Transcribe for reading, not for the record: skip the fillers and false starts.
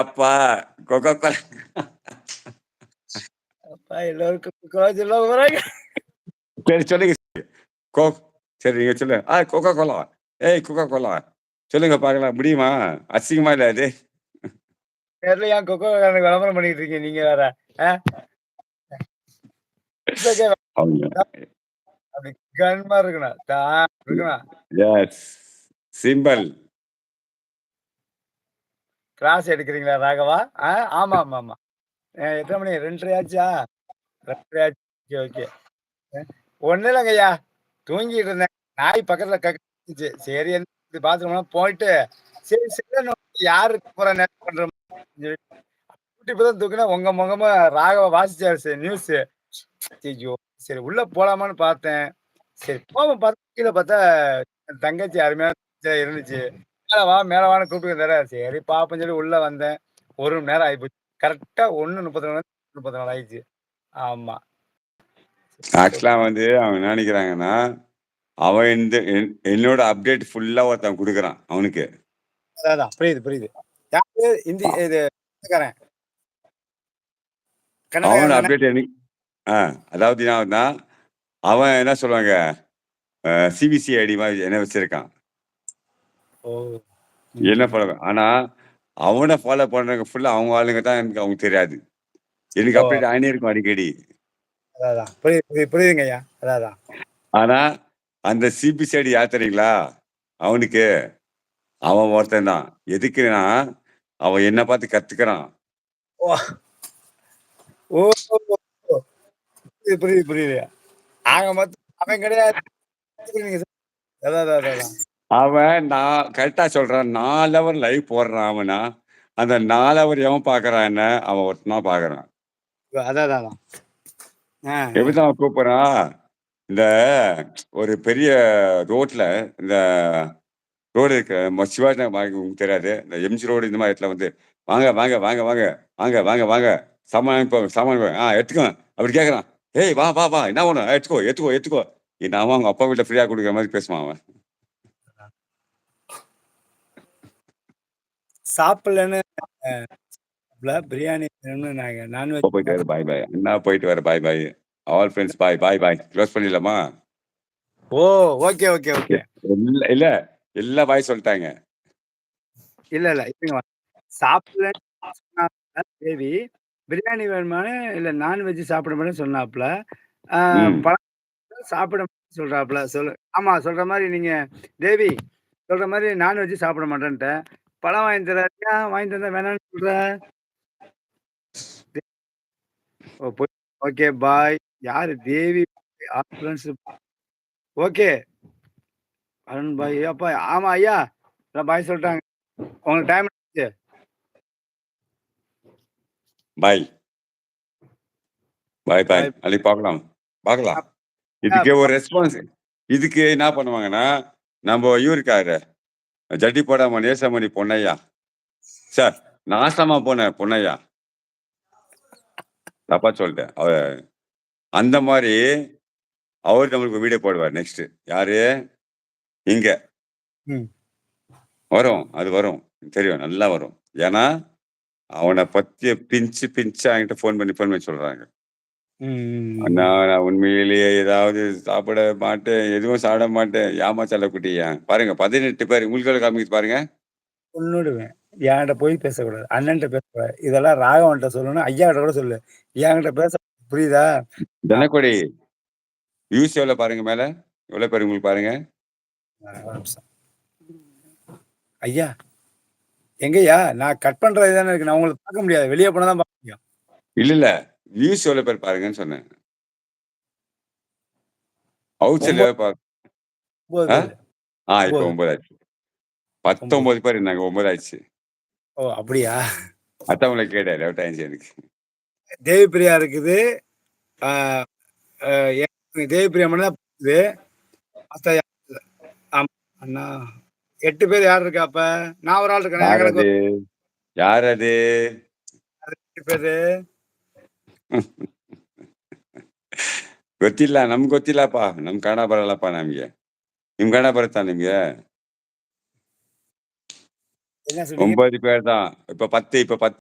அப்பா Coca Cola அப்பா எல்லோருக்கும் கோவம் சொல்ல போறாங்க. சரி சொல்லுங்க. கோ சரி நீங்க சொல்லுங்க. Coca Cola. ஏய் கொக்கோ கோலா. சொல்லுங்க பார்க்கலாம். முடியுமா? அசிங்கமா இல்ல அது? தெரியல ஏன் கொக்கோ கோலாக்கு விளம்பரம் பண்ணிட்டு இருக்கீங்க நீங்க வேற. ஆ? It's okay. அவங்க அப்படி கன்மா இருக்கணும். இருக்கணும். எஸ். சிம்பல். கிளாஸ் எடுக்கிறீங்களா ராகவா? ஆமா, ஆமா, ஆமா. எத்தனை மணி? 2:30 ஆச்சா? 2:30 ஆச்சு. Okay, okay. ஒண்ணும் இல்லங்கய்யா. தூங்கிட்டு இருந்தேன். நாய் பக்கத்துல கத்துச்சு. சரி பாத்ரூம்லாம் போயிட்டு, சரி சரி யாரு போற நேரம் பண்ற இப்பதான் தூக்குனா உங்க முகமா ராகவ வாசிச்சாரு நியூஸ். ஐயோ! சரி உள்ள போலாமான்னு பார்த்தேன். சரி போவோம் பார்த்தா கீழ பார்த்தா என் தங்கச்சி அருமையான இருந்துச்சு. மேல வான்னு கூப்பிட்டுருந்தாரு. சரி பாப்போம்ன்னு சொல்லி உள்ள வந்தேன். 1 மணி நேரம் ஆயிப்போச்சு. கரெக்ட்டா 1:34 34 ஆயிடுச்சு. ஆமா. ஆக்சுவலா வந்து அவங்க என்ன நினைக்கிறாங்கன்னா, அவன் என்னோட அப்டேட் ஃபுல்லா ஒருத்தன் குடுக்குறான் அவனுக்கு. அதான் புரியுது, புரியுது. யாரு இந்தி இது கன்னடக்காரன். அவனோட கன்னடக்காரன் தானே? அப்டேட் அதாவது என்னாகுதுன்னா, அவன் என்ன சொல்லுவாங்க, சிபிசி ஐடி மாரி என்ன வச்சிருக்கான். ஓ! என்ன ஃபாலோ ஆனா, அவன ஃபாலோ பண்றவங்க ஃபுல்லா அவங்க ஆளுங்க தான் எனக்கு அவங்களுக்கு தெரியாது. எனக்கு ஓ! அப்டேட் ஆயினே இருக்கும் அடிக்கடி. அதான். புரியுதுங்கய்யா. அதான். ஆனா, அந்த சிபிசி ஐடி யார் தெரியுங்களா? அவனுக்கு அவன் ஒருத்தன் தான். எதுக்குன்னா, அவன் என்ன பார்த்து கத்துக்கிறான். ஓ! ஓ! புரியுது, புரியுது. ஆக மொத்தம் அவன் கிடையாது. அதான். அவன் நான் கரெக்ட்டா சொல்றேன். 4 ஹவர் லைவ் போடுறான் அவனா. அந்த 4 ஹவர் எவன் பார்க்குறான் என்ன? அவன் ஒருத்தன் தான் பார்க்குறான். அதான். எப்படி தான் அவன் கூப்பிடுறான், இந்த ஒரு பெரிய ரோட்ல இந்த ரோடு இருக்கு. சிவாஜி நகர் உங்களுக்கு தெரியாது. இந்த எம்ஜி ரோடு இந்த மாரி இடத்துல வந்து, வாங்க. சாமான் அனுப்புங்க, சாமான் அனுப்புங்க. எடுத்துக்கோங்க. அப்படி கேட்குறான். ஏய் வா. என்ன வேணும்? எடுத்துக்கோ. அவன் அவங்க அப்பா வீட்ல ஃப்ரீயா குடுக்குற மாரி பேசுவான் அவன். சாப்பிடலன்னு பிரியாணி வேணும்னு நான்வெஜ் போயிட்டு வர பாய். அண்ணா போயிட்டு வர bye. All friends bye. Close பண்ணிடலாமா? ஓ! ஓகே. இல்ல. எல்லா பாய் சொல்லிட்டாங்க. இல்ல. இருங்க. சாப்பிடலன்னு சொன்னாப்ல தேவி. பிரியாணி வேணுமான்னு இல்ல நான்வெஜ் சாப்பிடுமான்னு சொன்னாப்ல. ம். பழம் சாப்பிட சொல்றாப்ல. ஆமா சொல்ற மாரி நீங்க தேவி சொல்ற மாரி நான்வெஜ் சாப்பிட மாட்டேன்ட்டேன். பழம் வாங்கி தராட்டியா? வாங்கி தந்தா வேணாம்னு சொல்ற? Okay bye. யாரு தேவி ஓகே. அருண் பாய். அப்பா ஆமா ஐயா. பாய் சொல்லிட்டாங்க. உங்களுக்கு டைம் ஆச்சு. பாய். நாளைக்கு பார்க்கலாம். இதுக்கு ஒரு ரெஸ்பான்ஸ். இதுக்கு என்ன பண்ணுவாங்கன்னா, நம்ம இருக்காரு ஜட்டி போடாம நேசமணி பொன்னையா. சார் நாசமா போன பொன்னையா. தப்பா சொல்லிட்டேன். அந்த மாரி அவர் நம்மளுக்கு வீடியோ போடுவார் நெக்ஸ்ட். யாரு? இங்க. அது வரும். தெரியும். நல்லா வரும். ஏன்னா, அவன பத்தி பிஞ்சு என்கிட்ட ஃபோன் பண்ணி சொல்றாங்க. அண்ணா நான் உண்மையிலேயே ஏதாவது சாப்பிட மாட்டேன். எதுவும் சாப்பிட மாட்டேன். ஏம்மா செல்லக்குட்டியா? பாருங்க 18 பேர். உங்களுக்கு காமிக்குது பாருங்க. கொன்னுடுவேன். என்கிட்ட போய் பேசக்கூடாது. அண்ணன்ட்ட பேசக்கூடாது. இதெல்லாம் ராகவன்ட்ட சொல்லணும். ஐயாகிட்ட கூட சொல்லு. என்கிட்ட பேச புரியுதா? தினக்கொடி வியூஸ் எவ்வளவு பாருங்க மேல. எவ்வளவு பேர் உங்களுக்கு பாருங்க. ஐயா எங்கய்யா? நான் கட் பண்றது தானே இருக்கு. நான் உங்களுக்கு பார்க்க முடியாது. வெளியே போனா தான் பார்க்க முடியும். இல்ல. வியூஸ் எவ்வளவு பேர் பாருங்கன்னு சொன்னேன். அவுட் சைடுல பாரு. 9 பேர். இப்போ 9 ஆச்சு. 19 பேர் இருந்தாங்க. 9 ஆச்சு. ஓ அப்படியா? அதான் உங்களை கேட்டேன். டவுட் ஆயிடுச்சு எனக்கு. தேவி பிரியா இருக்குது. தேவி பிரியா மட்டும் தான் இருக்குது. அண்ணா 8 பேர் யார் இருக்கா அப்ப? நான் ஒரு ஆள் இருக்கேன். யார் அது? 8 பேரு. ಗೊತ್ತಿಲ್ಲ. ನಮ್ಗೆ ಗೊತ್ತಿಲ್ಲಪ್ಪ. ನಮ್ ಕನ್ನಡ ಬರಲ್ಲಪ್ಪ ನಮ್ಗೆ. ನಿಮ್ ಕನ್ನಡ ಬರುತ್ತಾ ನಿಮ್ಗೆ? என்ன சொன்னீங்க? 9 பேர் தான். இப்ப 10 இப்ப 10